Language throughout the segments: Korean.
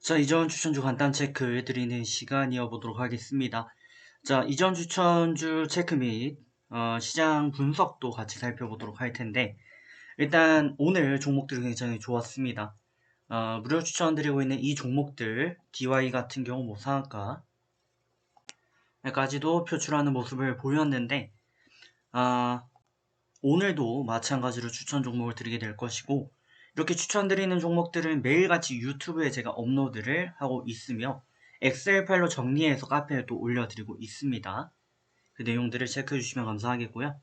자, 이전 추천주 간단 체크 드리는 시간 이어보도록 하겠습니다. 자, 이전 추천주 체크 및 시장 분석도 같이 살펴보도록 할 텐데, 일단 오늘 종목들이 굉장히 좋았습니다. 무료 추천드리고 있는 이 종목들, DY 같은 경우 뭐 상한가까지도 표출하는 모습을 보였는데, 오늘도 마찬가지로 추천 종목을 드리게 될 것이고, 이렇게 추천드리는 종목들은 매일같이 유튜브에 제가 업로드를 하고 있으며 엑셀 파일로 정리해서 카페에 또 올려드리고 있습니다. 그 내용들을 체크해 주시면 감사하겠고요.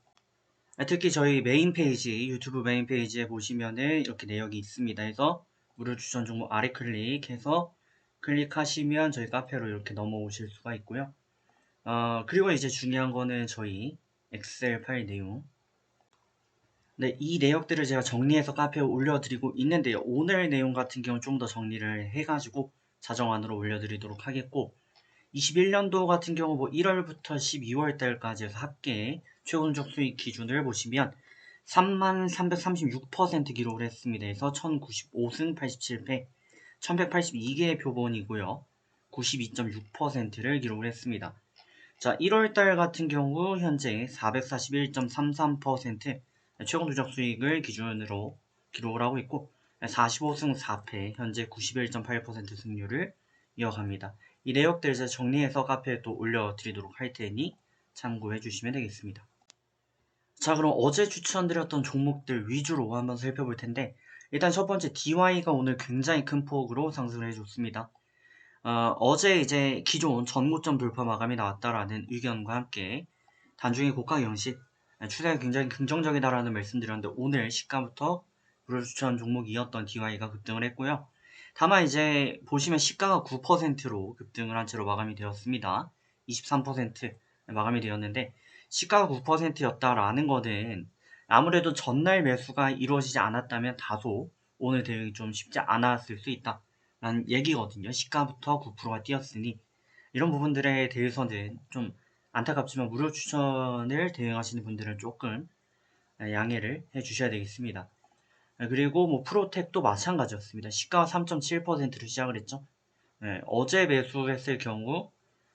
특히 저희 메인 페이지, 유튜브 메인 페이지에 보시면은 이렇게 내역이 있습니다. 해서 무료 추천 종목 아래 클릭해서 클릭하시면 저희 카페로 이렇게 넘어오실 수가 있고요. 그리고 이제 중요한 거는 저희 엑셀 파일 내용. 네, 이 내역들을 제가 정리해서 카페에 올려드리고 있는데요. 오늘 내용 같은 경우는 좀 더 정리를 해가지고 자정안으로 올려드리도록 하겠고, 21년도 같은 경우 뭐 1월부터 12월 달까지 해서 합계 최고누적 수익 기준을 보시면 3336% 기록을 했습니다. 그래서 1095승 87패 1182개의 표본이고요. 92.6%를 기록을 했습니다. 자, 1월달 같은 경우 현재 441.33% 최고 누적 수익을 기준으로 기록을 하고 있고 45승 4패 현재 91.8% 승률을 이어갑니다. 이 내역들 제가 정리해서 카페에 또 올려드리도록 할 테니 참고해 주시면 되겠습니다. 자, 그럼 어제 추천드렸던 종목들 위주로 한번 살펴볼 텐데, 일단 첫 번째 DY가 오늘 굉장히 큰 폭으로 상승을 해줬습니다. 어제 이제 기존 전고점 돌파 마감이 나왔다라는 의견과 함께 단중에 고가 영식 추세가 굉장히 긍정적이다라는 말씀드렸는데, 오늘 시가부터 무료 추천 종목이었던 DY가 급등을 했고요. 다만 이제 보시면 시가가 9%로 급등을 한 채로 마감이 되었습니다. 23% 마감이 되었는데, 시가가 9%였다라는 거는 아무래도 전날 매수가 이루어지지 않았다면 다소 오늘 대응이 좀 쉽지 않았을 수 있다 라는 얘기거든요. 시가부터 9%가 뛰었으니 이런 부분들에 대해서는 좀 안타깝지만 무료 추천을 대응하시는 분들은 조금 양해를 해 주셔야 되겠습니다. 그리고 뭐 프로텍도 마찬가지였습니다. 시가가 3.7%로 시작을 했죠. 어제 매수했을 경우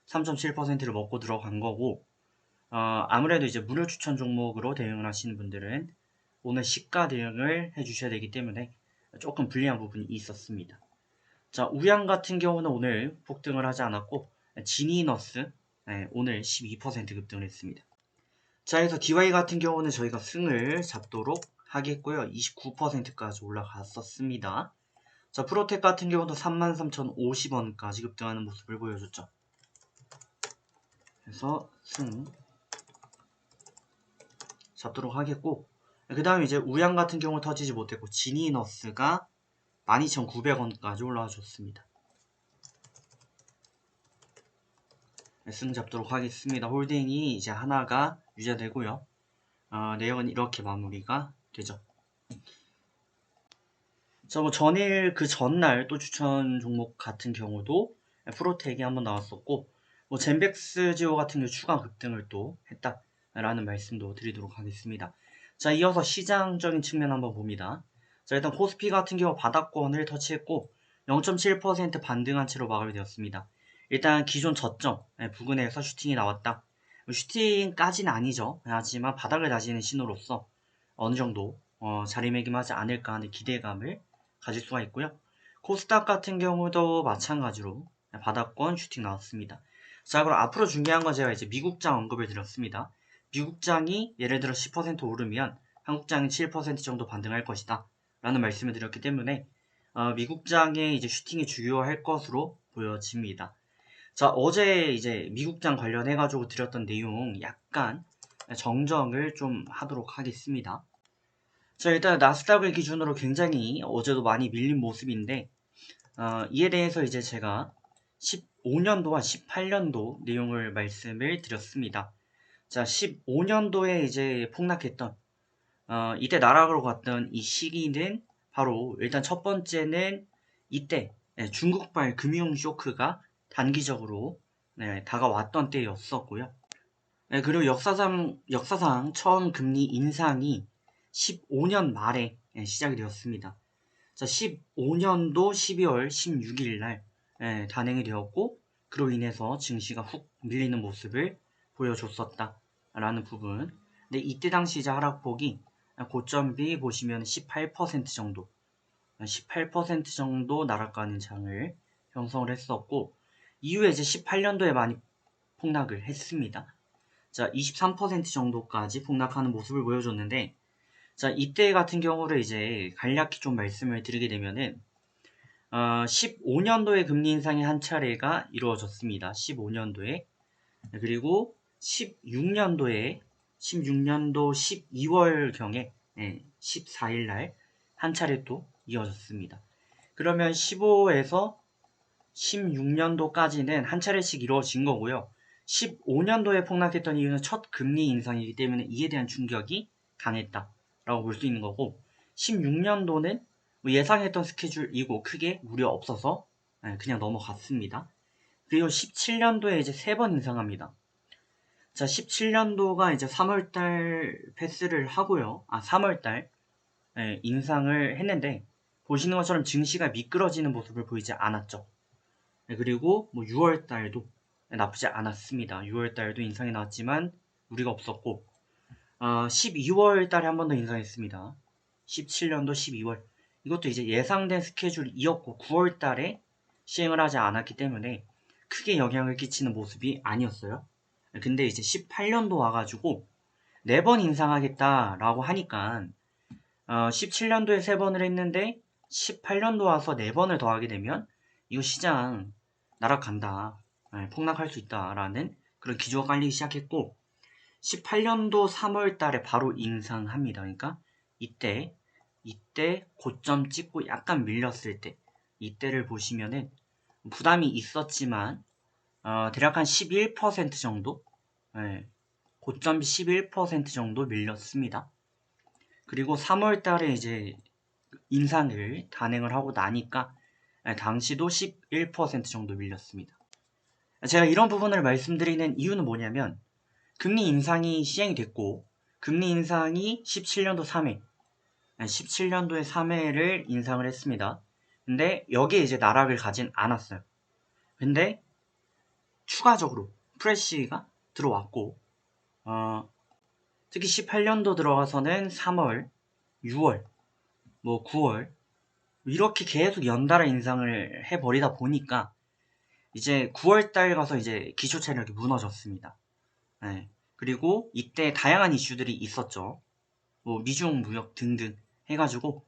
3.7%를 먹고 들어간 거고, 아무래도 이제 무료 추천 종목으로 대응을 하시는 분들은 오늘 시가 대응을 해 주셔야 되기 때문에 조금 불리한 부분이 있었습니다. 자, 우양 같은 경우는 오늘 폭등을 하지 않았고, 지니너스 오늘 12% 급등을 했습니다. 자, 그래서 DY 같은 경우는 저희가 승을 잡도록 하겠고요. 29%까지 올라갔었습니다. 자, 프로텍 같은 경우도 33,050원까지 급등하는 모습을 보여줬죠. 그래서 승 잡도록 하겠고, 그 다음에 이제 우양 같은 경우 터지지 못했고, 지니너스가 12,900원까지 올라와 줬습니다. 승 잡도록 하겠습니다. 홀딩이 이제 하나가 유지되고요. 내역은 이렇게 마무리가 되죠. 자, 뭐 전일 그 전날 또 추천 종목 같은 경우도 프로텍이 한번 나왔었고, 뭐 젠백스지오 같은 경우 추가 급등을 또 했다라는 말씀도 드리도록 하겠습니다. 자, 이어서 시장적인 측면 한번 봅니다. 자, 일단 코스피 같은 경우 바닥권을 터치했고 0.7% 반등한 채로 마감이 되었습니다. 일단 기존 저점 부근에서 슈팅이 나왔다. 슈팅까지는 아니죠. 하지만 바닥을 다지는 신호로서 어느 정도 자리매김하지 않을까 하는 기대감을 가질 수가 있고요. 코스닥 같은 경우도 마찬가지로 바닥권 슈팅 나왔습니다. 자, 그럼 앞으로 중요한 건 제가 이제 미국장 언급을 드렸습니다. 미국장이 예를 들어 10% 오르면 한국장이 7% 정도 반등할 것이다 라는 말씀을 드렸기 때문에 미국장의 이제 슈팅이 중요할 것으로 보여집니다. 자, 어제 이제 미국장 관련해가지고 드렸던 내용 약간 정정을 좀 하도록 하겠습니다. 자, 일단 나스닥을 기준으로 굉장히 어제도 많이 밀린 모습인데, 이에 대해서 이제 제가 15년도와 18년도 내용을 말씀을 드렸습니다. 자, 15년도에 이제 폭락했던, 이때 나락으로 갔던 이 시기는 바로 일단 첫 번째는 이때 중국발 금융 쇼크가 단기적으로 다가왔던 때였었고요. 그리고 역사상 처음 금리 인상이 15년 말에 시작이 되었습니다. 자, 15년도 12월 16일 날 단행이 되었고 그로 인해서 증시가 훅 밀리는 모습을 보여줬었다 라는 부분. 근데 이때 당시 이제 하락폭이 고점 B 보시면 18% 정도 18% 정도 날아가는 장을 형성을 했었고 이후에 이제 18년도에 많이 폭락을 했습니다. 자, 23% 정도까지 폭락하는 모습을 보여줬는데, 자, 이때 같은 경우를 이제 간략히 좀 말씀을 드리게 되면은 15년도에 금리 인상이 한 차례가 이루어졌습니다. 15년도에. 그리고 16년도 12월경에 14일날 한 차례 또 이어졌습니다. 그러면 15에서 16년도까지는 한 차례씩 이루어진 거고요. 15년도에 폭락했던 이유는 첫 금리 인상이기 때문에 이에 대한 충격이 강했다라고 볼 수 있는 거고 16년도는 예상했던 스케줄이고 크게 무려 없어서 그냥 넘어갔습니다. 그리고 17년도에 이제 3번 인상합니다. 자, 17년도가 이제 3월달 패스를 하고요. 3월달 인상을 했는데 보시는 것처럼 증시가 미끄러지는 모습을 보이지 않았죠. 그리고 6월달도 나쁘지 않았습니다. 6월달도 인상이 나왔지만 무리가 없었고 12월달에 한 번 더 인상했습니다. 17년도 12월 이것도 이제 예상된 스케줄이었고 9월달에 시행을 하지 않았기 때문에 크게 영향을 끼치는 모습이 아니었어요. 근데 이제 18년도 와가지고 4번 인상하겠다라고 하니까 17년도에 3번을 했는데 18년도 와서 4번을 더하게 되면 이거 시장 날아간다, 폭락할 수 있다라는 그런 기조가 깔리기 시작했고 18년도 3월 달에 바로 인상합니다. 그러니까 이때 고점 찍고 약간 밀렸을 때 이때를 보시면은 부담이 있었지만 대략 한 11% 정도 고점 11% 정도 밀렸습니다. 그리고 3월 달에 이제 인상을 단행을 하고 나니까 당시도 11% 정도 밀렸습니다. 제가 이런 부분을 말씀드리는 이유는 뭐냐면 금리 인상이 시행이 됐고 금리 인상이 17년도 3회 17년도에 3회를 인상을 했습니다. 근데 여기에 이제 나락을 가진 않았어요. 근데 추가적으로 프레시가 들어왔고 특히 18년도 들어가서는 3월, 6월, 9월 이렇게 계속 연달아 인상을 해버리다 보니까 이제 9월달 가서 이제 기초 체력이 무너졌습니다. 그리고 이때 다양한 이슈들이 있었죠. 미중 무역 등등 해가지고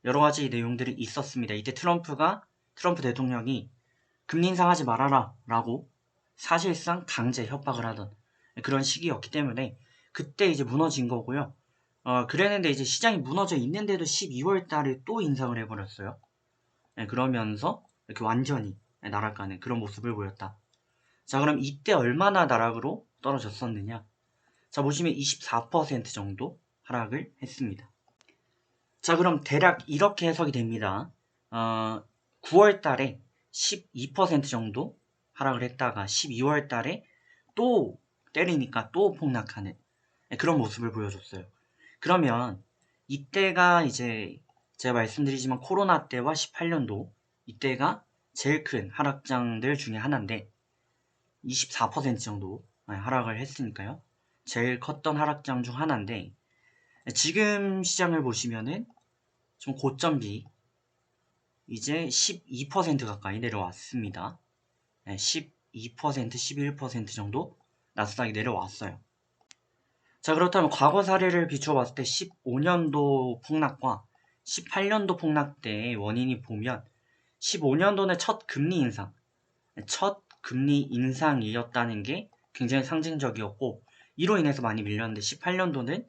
여러 가지 내용들이 있었습니다. 이때 트럼프 대통령이 금리 인상하지 말아라 라고 사실상 강제 협박을 하던 그런 시기였기 때문에 그때 이제 무너진 거고요. 그랬는데 이제 시장이 무너져 있는데도 12월 달에 또 인상을 해버렸어요. 그러면서 이렇게 완전히 나락가는 그런 모습을 보였다. 자, 그럼 이때 얼마나 나락으로 떨어졌었느냐? 자, 보시면 24% 정도 하락을 했습니다. 자, 그럼 대략 이렇게 해석이 됩니다. 9월 달에 12% 정도 하락을 했다가 12월 달에 또 때리니까 또 폭락하는 그런 모습을 보여줬어요. 그러면 이때가 이제 제가 말씀드리지만 코로나 때와 18년도 이때가 제일 큰 하락장들 중에 하나인데 24% 정도 하락을 했으니까요. 제일 컸던 하락장 중 하나인데 지금 시장을 보시면은 좀 고점 B 이제 12% 가까이 내려왔습니다. 12%, 11% 정도 나스닥이 내려왔어요. 자, 그렇다면 과거 사례를 비춰봤을 때 15년도 폭락과 18년도 폭락 때의 원인이 보면 15년도는 첫 금리 인상이었다는 게 굉장히 상징적이었고 이로 인해서 많이 밀렸는데 18년도는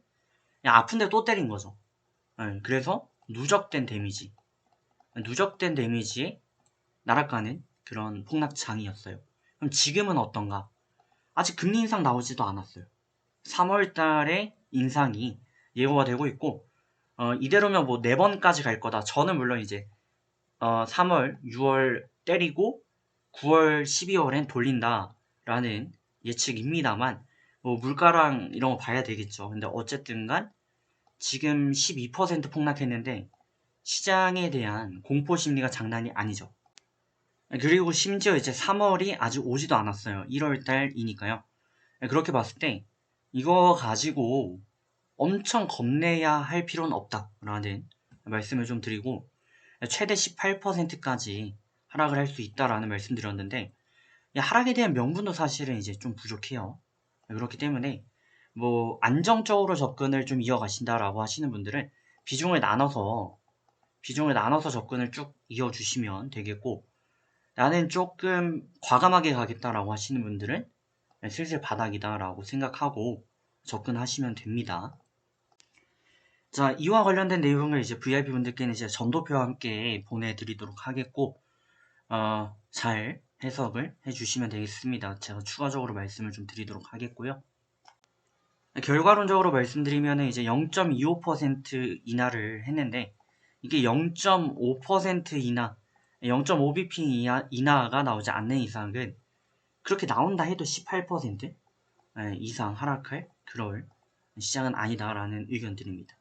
그냥 아픈데 또 때린 거죠. 그래서 누적된 데미지에 날아가는 그런 폭락장이었어요. 그럼 지금은 어떤가? 아직 금리 인상 나오지도 않았어요. 3월 달에 인상이 예고가 되고 있고 이대로면 4번까지 갈 거다. 저는 물론 이제 3월, 6월 때리고 9월, 12월엔 돌린다라는 예측입니다만 물가랑 이런 거 봐야 되겠죠. 근데 어쨌든 간 지금 12% 폭락했는데 시장에 대한 공포 심리가 장난이 아니죠. 그리고 심지어 이제 3월이 아직 오지도 않았어요. 1월 달이니까요. 그렇게 봤을 때 이거 가지고 엄청 겁내야 할 필요는 없다라는 말씀을 좀 드리고, 최대 18%까지 하락을 할 수 있다라는 말씀드렸는데, 하락에 대한 명분도 사실은 이제 좀 부족해요. 그렇기 때문에 뭐 안정적으로 접근을 좀 이어가신다라고 하시는 분들은 비중을 나눠서 접근을 쭉 이어주시면 되겠고, 나는 조금 과감하게 가겠다라고 하시는 분들은 슬슬 바닥이다라고 생각하고 접근하시면 됩니다. 자, 이와 관련된 내용을 이제 VIP 분들께는 이제 전도표와 함께 보내드리도록 하겠고, 잘 해석을 해주시면 되겠습니다. 제가 추가적으로 말씀을 좀 드리도록 하겠고요. 결과론적으로 말씀드리면 이제 0.25% 인하를 했는데, 이게 0.5% 인하, 0.5bp 인하가 나오지 않는 이상은, 그렇게 나온다 해도 18% 이상 하락할 그럴 시장은 아니다라는 의견 드립니다.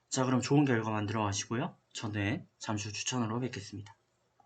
자, 그럼 좋은 결과 만들어 가시고요. 저는 잠시 후 추천으로 뵙겠습니다.